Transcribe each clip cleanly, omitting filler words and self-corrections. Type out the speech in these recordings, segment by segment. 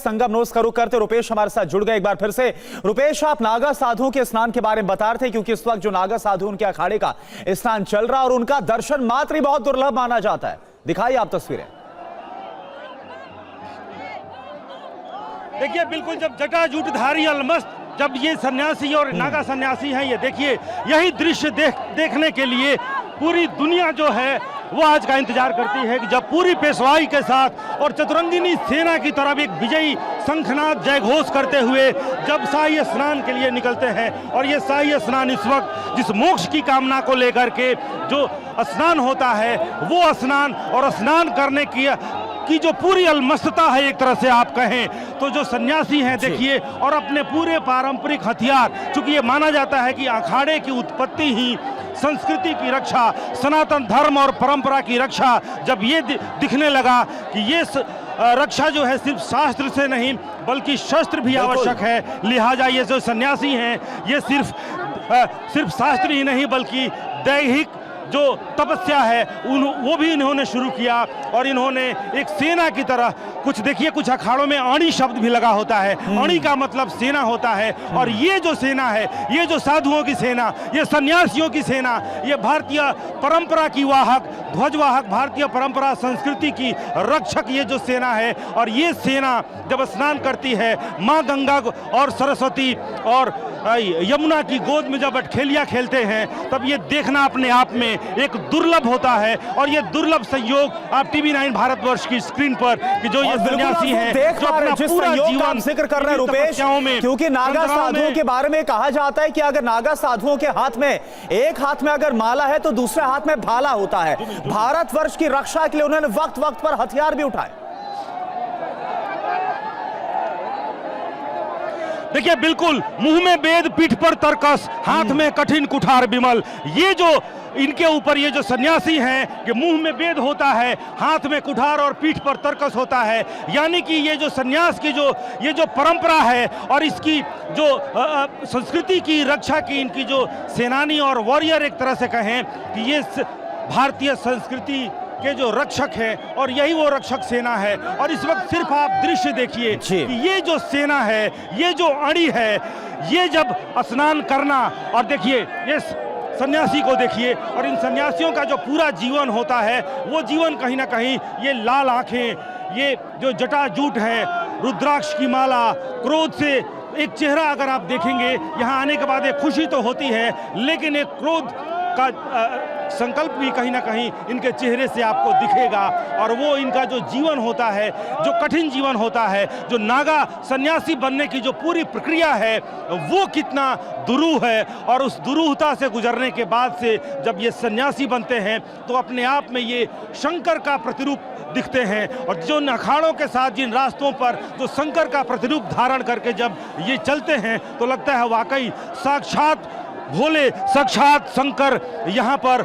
संगम nose का रुख करते रुपेश हमारे साथ जुड़ गए एक बार फिर से। रुपेश, आप नागा साधुओं के स्नान के बारे में बता रहे थे, क्योंकि इस वक्त जो नागा साधु उनके अखाड़े का स्नान चल रहा और उनका दर्शन मात्र ही बहुत दुर्लभ माना जाता है। दिखाइए आप तस्वीरें। देखिए, बिल्कुल जब जटाजूटधारी अलमस्त जब ये सन्यासी और नागा सन्यासी हैं, ये देखिए, यही दृश्य देखने के लिए पूरी दुनिया जो है वो आज का इंतजार करती है कि जब पूरी पेशवाई के साथ और चतुरंगिनी सेना की तरफ एक विजयी शंखनाद जयघोष करते हुए जब शाही स्नान के लिए निकलते हैं। और ये शाही स्नान इस वक्त जिस मोक्ष की कामना को लेकर के जो स्नान होता है, वो स्नान और स्नान करने की जो पूरी अलमस्तता है, एक तरह से आप कहें तो जो सन्यासी हैं देखिए, और अपने पूरे पारंपरिक हथियार, चूंकि ये माना जाता है कि अखाड़े की उत्पत्ति ही संस्कृति की रक्षा, सनातन धर्म और परंपरा की रक्षा, जब ये दिखने लगा कि ये रक्षा जो है सिर्फ शास्त्र से नहीं बल्कि शस्त्र भी आवश्यक है, लिहाजा ये जो सन्यासी हैं ये सिर्फ शास्त्र ही नहीं बल्कि दैहिक जो तपस्या है वो भी इन्होंने शुरू किया। और इन्होंने एक सेना की तरह कुछ देखिए, कुछ अखाड़ों में अणी शब्द भी लगा होता है। अणी का मतलब सेना होता है। और ये जो सेना है, ये जो साधुओं की सेना, ये सन्यासियों की सेना, ये भारतीय परंपरा की वाहक, ध्वजवाहक, भारतीय परंपरा संस्कृति की रक्षक ये जो सेना है। और ये सेना जब स्नान करती है, माँ गंगा और सरस्वती और यमुना की गोद में जब अटखेलियां खेलते हैं, तब ये देखना अपने आप में एक दुर्लभ होता है। और ये दुर्लभ संयोग आप टीवी 9 भारतवर्ष की स्क्रीन पर कि जो ये सन्यासी हैं जो अपना पूरा जीवन जिक्र कर रहे हैं रुपेश, क्योंकि नागा साधुओं के बारे में कहा जाता है कि अगर नागा साधुओं के हाथ में, एक हाथ में अगर माला है तो दूसरे हाथ में भाला होता है। भारतवर्ष की रक्षा के लिए उन्होंने वक्त वक्त पर हथियार भी उठाए। देखिए, बिल्कुल मुंह में वेद, पीठ पर तरकस, हाथ में कठिन कुठार विमल। ये जो इनके ऊपर ये जो सन्यासी हैं कि मुंह में वेद होता है, हाथ में कुठार और पीठ पर तरकस होता है, यानी कि ये जो सन्यास की ये जो परंपरा है और इसकी जो संस्कृति की रक्षा की इनकी जो सेनानी और वॉरियर एक तरह से कहें कि ये भारतीय संस्कृति के जो रक्षक है और यही वो रक्षक सेना है। और इस वक्त सिर्फ आप दृश्य देखिए कि ये जो सेना है, ये जो अड़ी है, ये जब स्नान करना, और देखिए ये सन्यासी को देखिए, और इन सन्यासियों का जो पूरा जीवन होता है वो जीवन कहीं ना कहीं ये लाल आंखें, ये जो जटाजूट है, रुद्राक्ष की माला, क्रोध से एक चेहरा अगर आप देखेंगे यहाँ आने के बाद एक खुशी तो होती है, लेकिन एक क्रोध का संकल्प भी कहीं ना कहीं इनके चेहरे से आपको दिखेगा। और वो इनका जो जीवन होता है, जो कठिन जीवन होता है, जो नागा सन्यासी बनने की जो पूरी प्रक्रिया है, वो कितना दुरूह है। और उस दुरूहता से गुजरने के बाद से जब ये सन्यासी बनते हैं तो अपने आप में ये शंकर का प्रतिरूप दिखते हैं। और जो अखाड़ों के साथ जिन रास्तों पर जो शंकर का प्रतिरूप धारण करके जब ये चलते हैं तो लगता है वाकई साक्षात भोले, साक्षात शंकर यहाँ पर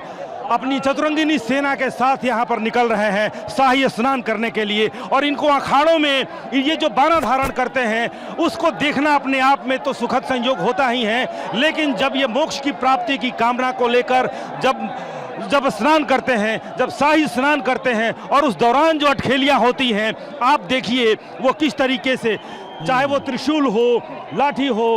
अपनी चतुरंगिनी सेना के साथ यहाँ पर निकल रहे हैं शाही स्नान करने के लिए। और इनको अखाड़ों में ये जो बाना धारण करते हैं उसको देखना अपने आप में तो सुखद संयोग होता ही है, लेकिन जब ये मोक्ष की प्राप्ति की कामना को लेकर जब स्नान करते हैं, जब शाही स्नान करते हैं, और उस दौरान जो अटखेलियां होती हैं, आप देखिए वो किस तरीके से, चाहे वो त्रिशूल हो, लाठी हो,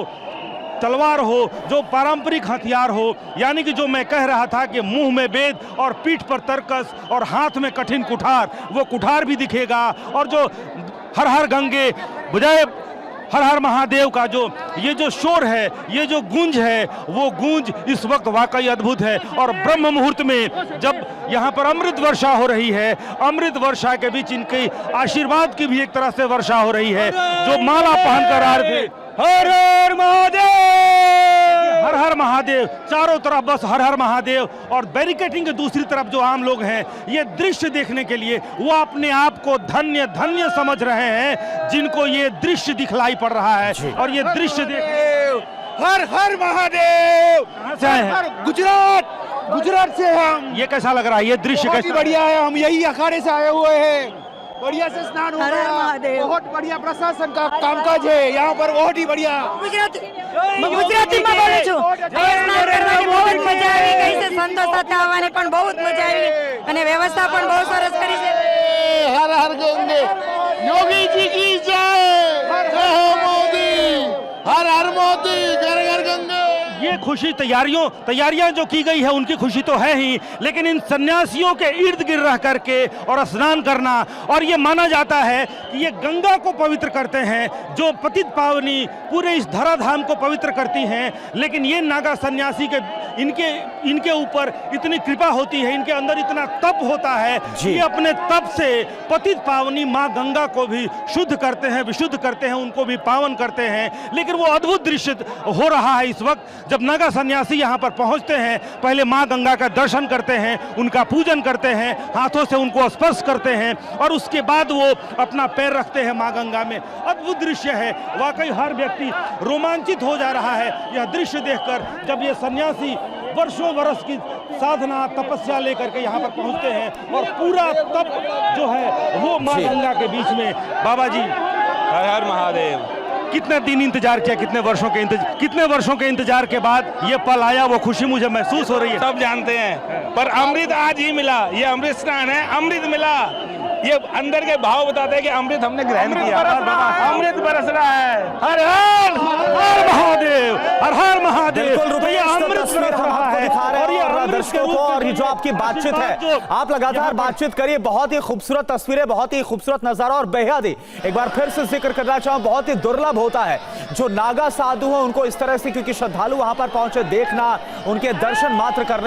तलवार हो, जो पारंपरिक हथियार हो, यानी कि जो मैं कह रहा था कि मुंह में वेद और पीठ पर तरकस और हाथ में कठिन कुठार, वो कुठार भी दिखेगा। और जो हर हर गंगे बजाय हर हर महादेव का जो ये जो शोर है, ये जो गूंज है, वो गूंज इस वक्त वाकई अद्भुत है। और ब्रह्म मुहूर्त में जब यहाँ पर अमृत वर्षा हो रही है, अमृत वर्षा के बीच इनके आशीर्वाद की भी एक तरह से वर्षा हो रही है। जो माला पहनकर आ रहे थे, हर हर महादेव, हर हर महादेव, चारों तरफ बस हर हर महादेव। और बैरिकेटिंग के दूसरी तरफ जो आम लोग हैं, ये दृश्य देखने के लिए वो अपने आप को धन्य धन्य समझ रहे हैं जिनको ये दृश्य दिखलाई पड़ रहा है। और ये दृश्य हर हर महादेव, गुजरात से हम। ये कैसा लग रहा है, ये दृश्य कैसा? बढ़िया है, हम यही अखाड़े से आए हुए हैं, बढ़िया से स्नान हो रहा है, बहुत बढ़िया प्रशासन का कामकाज है यहाँ पर, बहुत ही बढ़िया। गुजराती में बोलूं છું સ્નાન કરવાની बहुत મજા આવી ગઈ છે, સંતો સાથે આવવાની પણ बहुत મજા આવી અને વ્યવસ્થા પણ બહુ સરસ કરી છે। हर हर गंगे, योगी जी की जय। खुशी तैयारियां जो की गई है उनकी खुशी तो है ही, लेकिन इन सन्यासियों के इर्द गिर्द रह करके और स्नान करना, और ये माना जाता है कि ये गंगा को पवित्र करते हैं, जो पतित पावनी पूरे इस धराधाम को पवित्र करती हैं। लेकिन ये नागा सन्यासी के इनके ऊपर इतनी कृपा होती है, इनके अंदर इतना तप होता है कि अपने तप से पतित पावनी माँ गंगा को भी शुद्ध करते हैं, विशुद्ध करते हैं, उनको भी पावन करते हैं। लेकिन वो अद्भुत दृश्य हो रहा है इस वक्त, जब नागा सन्यासी यहाँ पर पहुँचते हैं, पहले माँ गंगा का दर्शन करते हैं, उनका पूजन करते हैं, हाथों से उनको स्पर्श करते हैं और उसके बाद वो अपना पैर रखते हैं माँ गंगा में। अद्भुत दृश्य है, वाकई हर व्यक्ति रोमांचित हो जा रहा है यह दृश्य देखकर, जब ये सन्यासी वर्षों बरस की साधना तपस्या लेकर के यहाँ पर पहुँचते हैं और पूरा तप जो है वो माँ गंगा के बीच में। बाबा जी, हर हर महादेव। कितने दिन इंतजार किया, कितने वर्षों के इंतजार के बाद ये पल आया, वो खुशी मुझे महसूस हो रही है। सब जानते हैं, पर अमृत आज ही मिला। ये अमृत स्नान है, अमृत मिला। ये अंदर के भाव बताते हैं कि अमृत हमने ग्रहण किया, अमृत बरस रहा है। हर हर महादेव, हर हर महादेव। बिल्कुल, ये अमृत तस्वीर हम आपको दिखा रहे हैं और दर्शकों को, और ये जो आपकी बातचीत है, आप लगातार बातचीत करिए। बहुत ही खूबसूरत तस्वीरें, बहुत ही खूबसूरत नजारा, और बेहद ही एक बार फिर से जिक्र करना चाहूँ, बहुत ही दुर्लभ होता है जो नागा साधु हैं उनको इस तरह से, क्योंकि श्रद्धालु वहां पर पहुंचे, देखना, उनके दर्शन मात्र करने